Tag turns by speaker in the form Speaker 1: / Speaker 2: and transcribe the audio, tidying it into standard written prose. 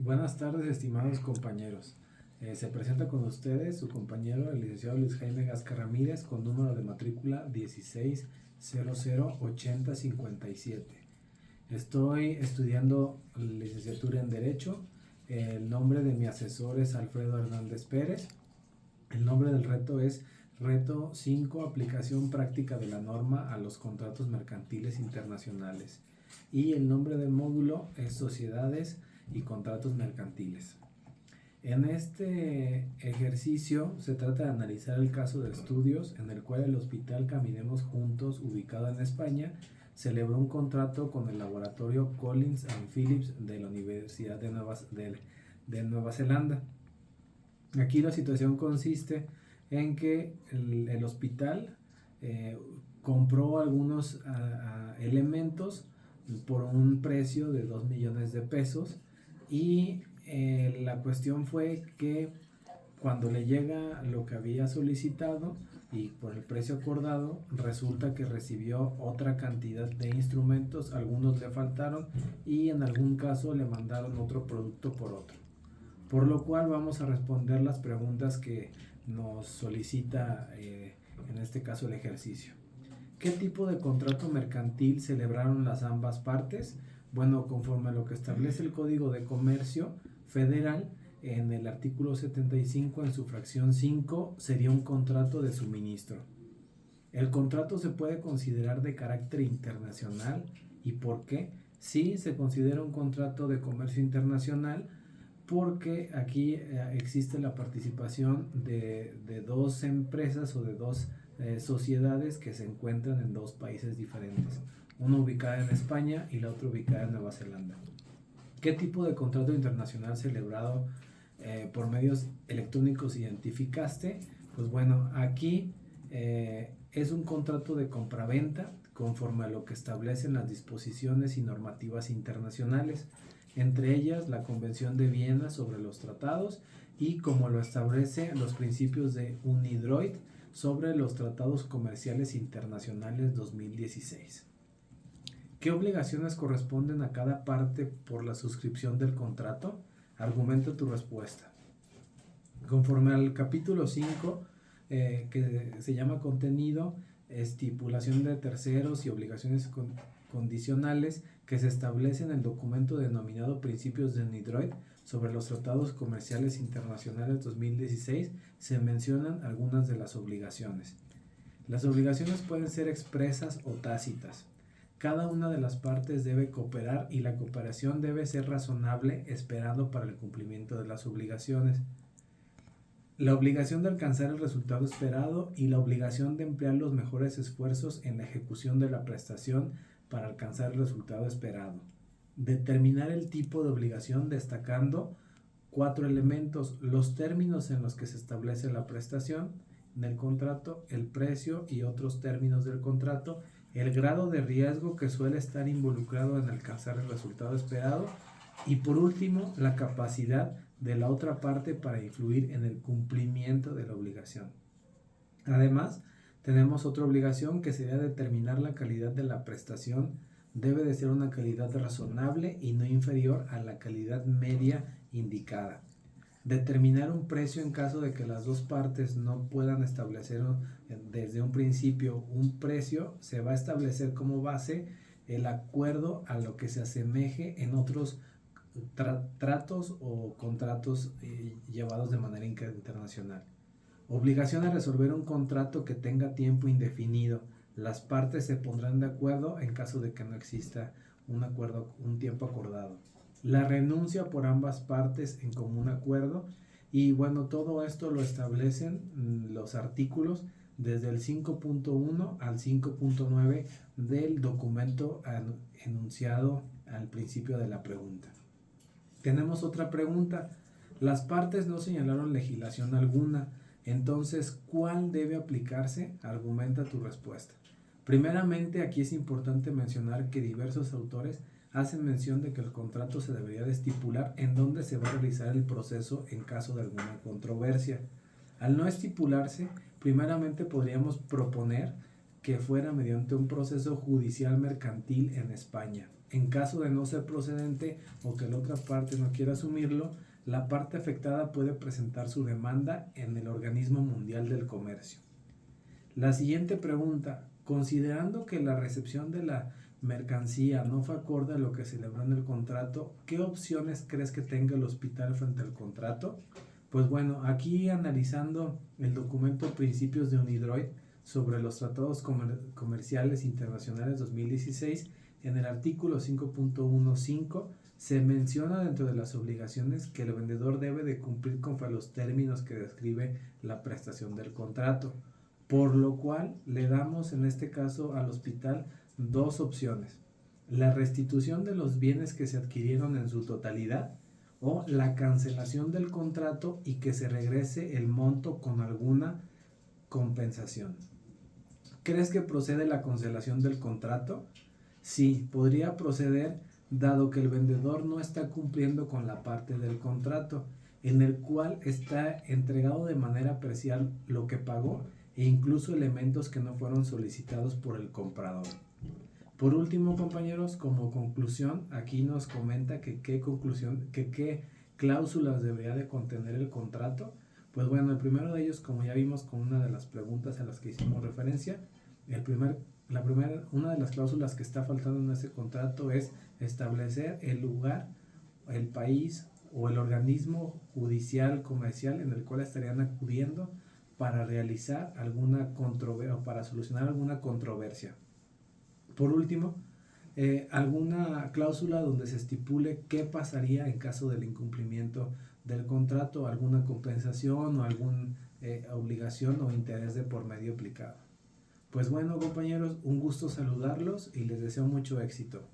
Speaker 1: Buenas tardes, estimados compañeros. Se presenta con ustedes su compañero, el licenciado Luis Jaime Gasca Ramírez, con número de matrícula 16008057. Estoy estudiando licenciatura en Derecho. El nombre de mi asesor es Alfredo Hernández Pérez. El nombre del reto es Reto 5, aplicación práctica de la norma a los contratos mercantiles internacionales. Y el nombre del módulo es Sociedades y contratos mercantiles. En este ejercicio se trata de analizar el caso de estudios en el cual el Hospital Caminemos Juntos, ubicado en España, celebró un contrato con el laboratorio Collins and Phillips de la Universidad de Nueva Zelanda. Aquí la situación consiste en que el hospital compró algunos elementos por un precio de 2 millones de pesos y la cuestión fue que cuando le llega lo que había solicitado y por el precio acordado, resulta que recibió otra cantidad de instrumentos, algunos le faltaron y en algún caso le mandaron otro producto por otro. Por lo cual vamos a responder las preguntas que nos solicita en este caso el ejercicio. ¿Qué tipo de contrato mercantil celebraron las ambas partes? Bueno, conforme a lo que establece el Código de Comercio Federal, en el artículo 75, en su fracción 5, sería un contrato de suministro. El contrato se puede considerar de carácter internacional. ¿Y por qué? Sí, se considera un contrato de comercio internacional porque aquí existe la participación de dos empresas o de dos sociedades que se encuentran en dos países diferentes, una ubicada en España y la otra ubicada en Nueva Zelanda. ¿Qué tipo de contrato internacional celebrado por medios electrónicos identificaste? Pues bueno, aquí es un contrato de compraventa conforme a lo que establecen las disposiciones y normativas internacionales, entre ellas la Convención de Viena sobre los tratados y como lo establece los principios de UNIDROIT sobre los tratados comerciales internacionales 2016. ¿Qué obligaciones corresponden a cada parte por la suscripción del contrato? Argumenta tu respuesta. Conforme al capítulo 5, que se llama contenido, estipulación de terceros y obligaciones condicionales que se establece en el documento denominado Principios de UNIDROIT sobre los tratados comerciales internacionales 2016, se mencionan algunas de las obligaciones. Las obligaciones pueden ser expresas o tácitas. Cada una de las partes debe cooperar y la cooperación debe ser razonable esperando para el cumplimiento de las obligaciones. La obligación de alcanzar el resultado esperado y la obligación de emplear los mejores esfuerzos en la ejecución de la prestación para alcanzar el resultado esperado. Determinar el tipo de obligación destacando 4 elementos: los términos en los que se establece la prestación del contrato, el precio y otros términos del contrato, el grado de riesgo que suele estar involucrado en alcanzar el resultado esperado y por último la capacidad de la otra parte para influir en el cumplimiento de la obligación. Además, tenemos otra obligación que sería determinar la calidad de la prestación. Debe de ser una calidad razonable y no inferior a la calidad media indicada. Determinar un precio en caso de que las dos partes no puedan establecer desde un principio un precio, se va a establecer como base el acuerdo a lo que se asemeje en otros tratos o contratos llevados de manera internacional. Obligación a resolver un contrato que tenga tiempo indefinido. Las partes se pondrán de acuerdo en caso de que no exista un tiempo acordado. La renuncia por ambas partes en común acuerdo. Y bueno, todo esto lo establecen los artículos desde el 5.1 al 5.9 del documento enunciado al principio de la pregunta. Tenemos otra pregunta. Las partes no señalaron legislación alguna. Entonces, ¿cuál debe aplicarse? Argumenta tu respuesta. Primeramente, aquí es importante mencionar que diversos autores hacen mención de que el contrato se debería de estipular en dónde se va a realizar el proceso en caso de alguna controversia. Al no estipularse, primeramente podríamos proponer que fuera mediante un proceso judicial mercantil en España. En caso de no ser procedente o que la otra parte no quiera asumirlo, la parte afectada puede presentar su demanda en el Organismo Mundial del Comercio. La siguiente pregunta: considerando que la recepción de la mercancía no fue acorde a lo que celebró en el contrato, ¿qué opciones crees que tenga el hospital frente al contrato? Pues bueno, aquí analizando el documento Principios de UNIDROIT sobre los tratados comerciales internacionales 2016, en el artículo 5.15 se menciona dentro de las obligaciones que el vendedor debe de cumplir conforme a los términos que describe la prestación del contrato, por lo cual le damos en este caso al hospital dos opciones: la restitución de los bienes que se adquirieron en su totalidad o la cancelación del contrato y que se regrese el monto con alguna compensación. ¿Crees que procede la cancelación del contrato? Sí, podría proceder dado que el vendedor no está cumpliendo con la parte del contrato en el cual está entregado de manera parcial lo que pagó e incluso elementos que no fueron solicitados por el comprador. Por último, compañeros, como conclusión, aquí nos comenta que qué cláusulas debería de contener el contrato. Pues bueno, el primero de ellos, como ya vimos con una de las preguntas a las que hicimos referencia, una de las cláusulas que está faltando en ese contrato es establecer el lugar, el país o el organismo judicial comercial en el cual estarían acudiendo para realizar alguna controversia o para solucionar alguna controversia. Por último, alguna cláusula donde se estipule qué pasaría en caso del incumplimiento del contrato, alguna compensación o alguna obligación o interés de por medio aplicado. Pues bueno, compañeros, un gusto saludarlos y les deseo mucho éxito.